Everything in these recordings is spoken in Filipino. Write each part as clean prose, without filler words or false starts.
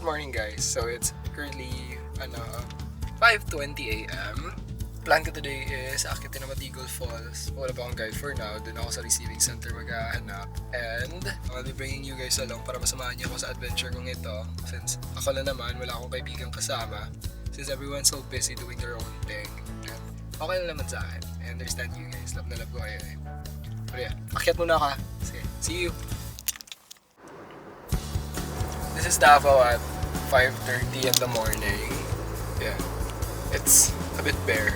morning guys. So it's currently 5:20 a.m. Plan ko today is akitin na Matigol Falls. Wala pa akong guide for now. Doon ako sa receiving center maghahanap. And I'll be bringing you guys along para masamahan niyo ako sa adventure kong ito. Since ako lang naman, wala akong kaibigang kasama. Since everyone's so busy doing their own thing. And okay lang naman sa akin. I understand you guys. Love na love ko kayo eh. Pero yeah, akyat muna ka. Sige, see you! This is Davao at 5:30 in the morning. Yeah, it's a bit bare.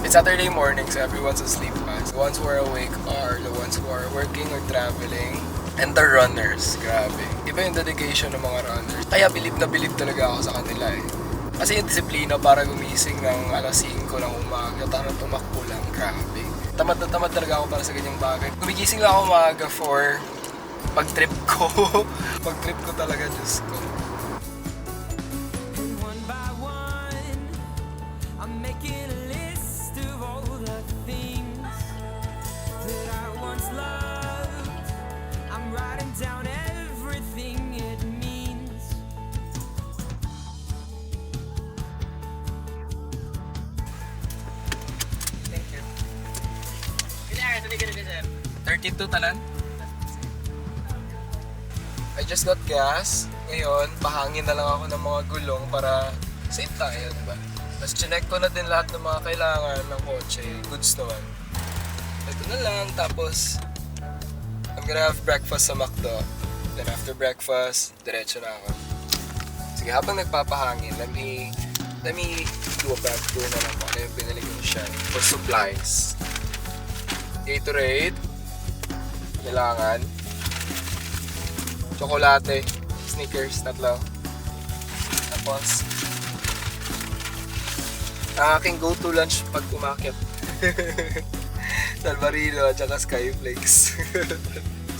It's Saturday morning, so everyone's asleep pa. The ones who are awake are the ones who are working or traveling. And the runners, grabe. Iba yung dedication ng mga runners. Kaya bilib na bilib talaga ako sa kanila eh. Kasi yung disiplina para gumising ng alas 5 ng umaga, para tumakbo lang, grabe. Tamad na tamad talaga ako para sa ganyang bagay. Gumigising lang ako umaga for pag-trip ko. Pag-trip ko talaga, Diyos ko. Thank you. 32 talan? I just got gas. Ngayon, pahangin na lang ako ng mga gulong para safe tayo, diba? Tapos chinek ko na din lahat ng mga kailangan ng kotse. Goods naman. Ito na lang. Tapos, I'm gonna have breakfast sa McDo. Then after breakfast, diretso na ako. Sige, habang nagpapahangin, let me do a back tour na lang kung ano yung binili ko siya for supplies. Gatorade. Kailangan. Tsokolate, Snickers, tatlo. Tapos, ang aking go-to lunch pag umakyat. Salvarino at saka Skyflakes.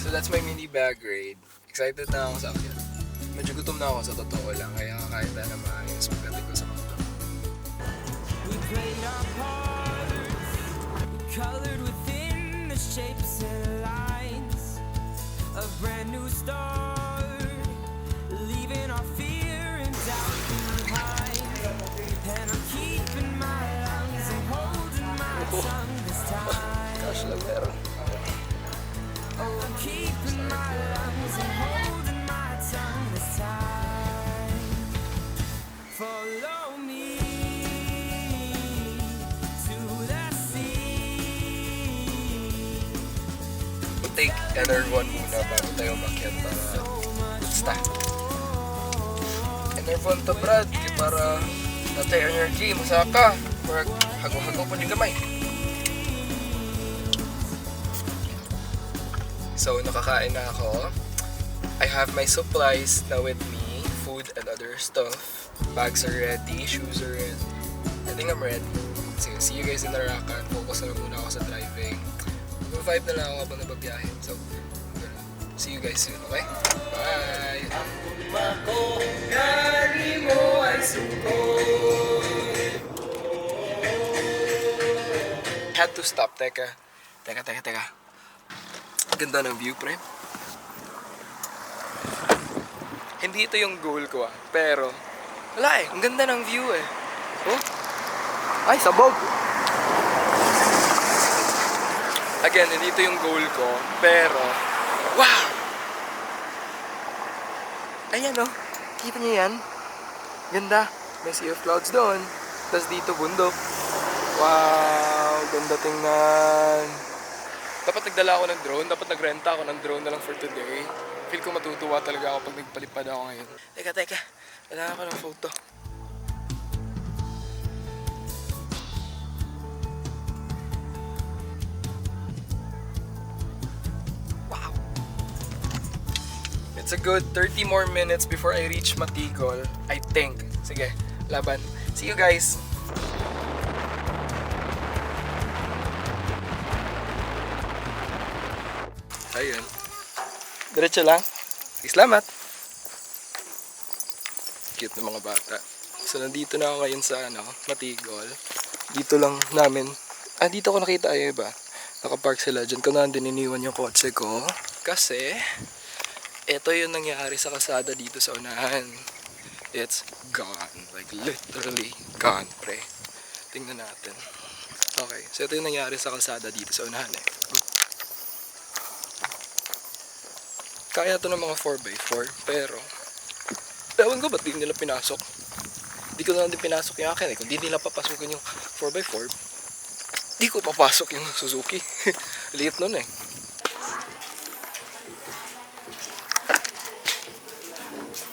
So that's my mini bag raid. Excited na ako sa akyat. Medyo gutom na ako sa totoo lang, kaya kakain tayo na maayos pagdating ko sa mga. We played our parts, colored within the shapes and lines. A brand new start, leaving our fear and doubt behind. And I'm keeping my lungs and holding my tongue this time. Gosh, lang meron. Oh, I'm keeping my lungs and holding my tongue this time. Follow me to the sea. Take Enervon muna bago tayo makyat para basta. Enervon to Brad, para natay energy, masaka. Para hago-hago pa din gamay. So, nakakain na ako. I have my supplies now with me. Food and other stuff. Bags are ready, shoes are ready. I think I'm ready. Sige, see you guys in Arakan. Focus na lang muna ako sa driving. Mag-vibe na lang ako habang nababiyahe. So, see you guys soon, okay? Bye! Had to stop. Teka. Ganda ng view, pre. Hindi ito yung goal ko pero wala eh. Ang ganda ng view eh. Oh? Ay, sabog! Again, hindi ito yung goal ko, pero wow! Ayan oh, kita niyo yan? Ganda. May sea of clouds doon. Tapos dito bundok. Wow, ganda tingnan. Dapat nagdala ako ng drone, dapat nagrenta ako ng drone na lang for today. Feel ko matutuwa talaga ako pag nagpalipad ako ngayon. Teka, kailangan ko ng photo. It's a good 30 more minutes before I reach Matigol, I think. Sige, laban. See you guys! Ayun. Diretso lang. Salamat! Cute na mga bata. So, nandito na ako ngayon sa Matigol. Dito lang namin. Dito ko nakita yung iba. Nakapark sila. Diyan ko na din iniwan yung kotse ko. Kasi ito yung nangyari sa kalsada dito sa unahan. it's gone. Like literally gone, pre. Tingnan natin. Okay, so ito yung nangyari sa kalsada dito sa unahan eh. Kaya to ng mga 4x4, pero ewan ko ba't di nila pinasok. Di ko na din pinasok yung akin eh. Kung di nila papasukin yung 4x4, di ko papasok yung Suzuki. Liit nun eh.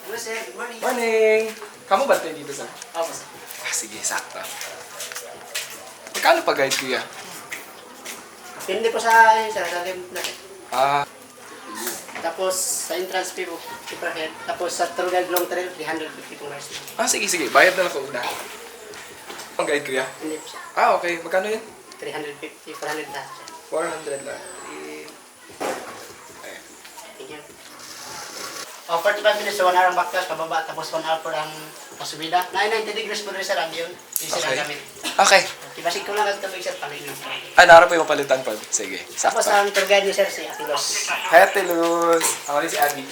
Hello sir, good morning. Morning! Kamu ba tayo dito sa? Opo sir. Sige, sakto. Magkano pa guide kuya? Hindi po sa limit na sir. Ah, Tapos sa entrance fee po, per head. Tapos sa tour guide long trail, 350 po guys. sige. Bayad na lang ko una. Ang guide kuya? Hindi po siya. Ah, okay. Magkano yun? 350, 400 na siya. 400 lang. Thank you. 45 minutes sa 1 hour ang backpass, pababa, tapos 1 hour po ang pasubida. 90 degrees po rin sa radio. Easy Okay. lang gamit. Okay. Ibasik ko lang ang tubig sir, pangin lang. Ah, narap po yung palitan pa. Sige, Tapos sakto. ang tour guide niyo sir, si Atilos. Hi, Ate Luz. Ako rin si Abby.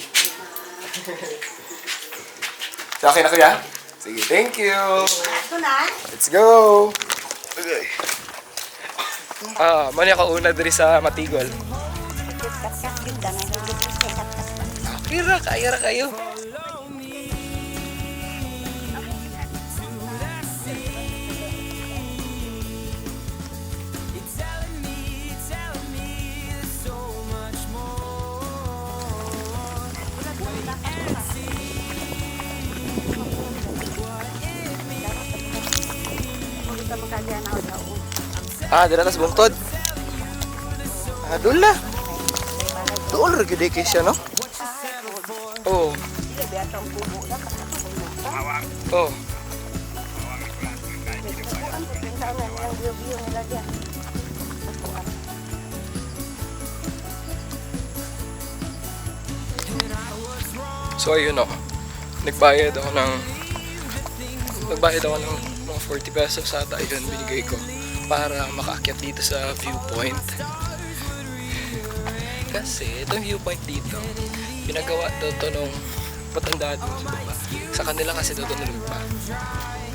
So, okay na kuya? Sige, thank you. Let's go. Okay. Mani ako una diri sa Matigol. Kaya ra kayo. Dira tas bungtod. Doon la. Doon ra gid kay siya, no? Oh. Oh. So ayun, no. Nagbayad ako ng mga 40 pesos ata yun binigay ko para makaakyat dito sa viewpoint. Kasi itong viewpoint dito, pinagawa daw to nung matanda dun sa baba. Sa kanila kasi daw to nalugpa.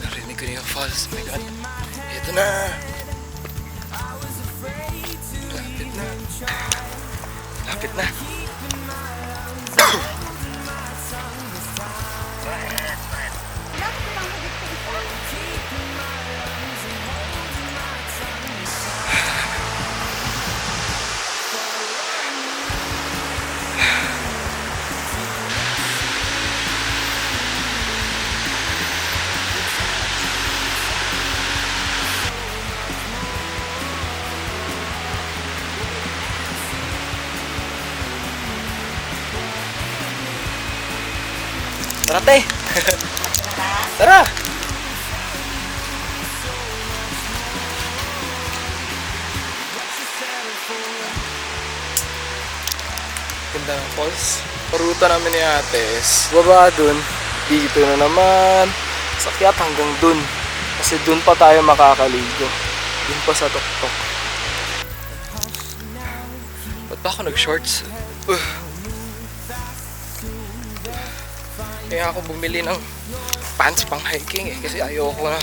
Narinig ko na yung falls. My God. Ito na. Lapit na. Lapit na. Tara, te! Tara! Ganda ng falls. Paruta namin ni Ates. Baba dun. Dito na naman. Sakyat hanggang dun. Kasi dun pa tayo makakaligo. Dun pa sa tuktok. Ba't ba ako nag-shorts? Kaya ako bumili ng pants pang hiking eh. Kasi ayoko na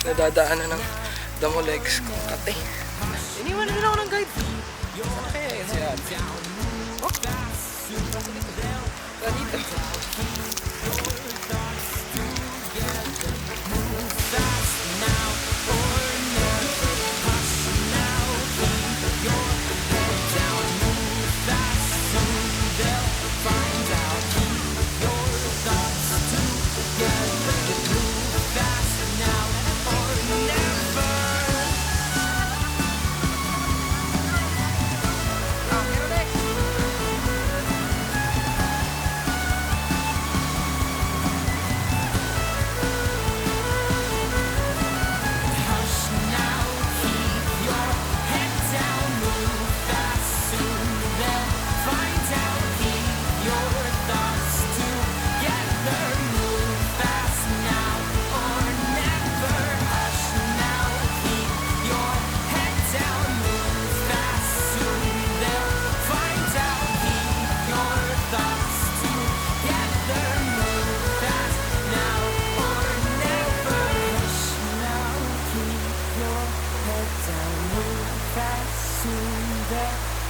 nadadaanan ng damo legs ko. Ate, iniwan na nila ako ng guide. Sana kaya yun si Ate? Oh? Dito.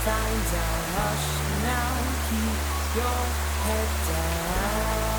Time's a hush now, keep your head down.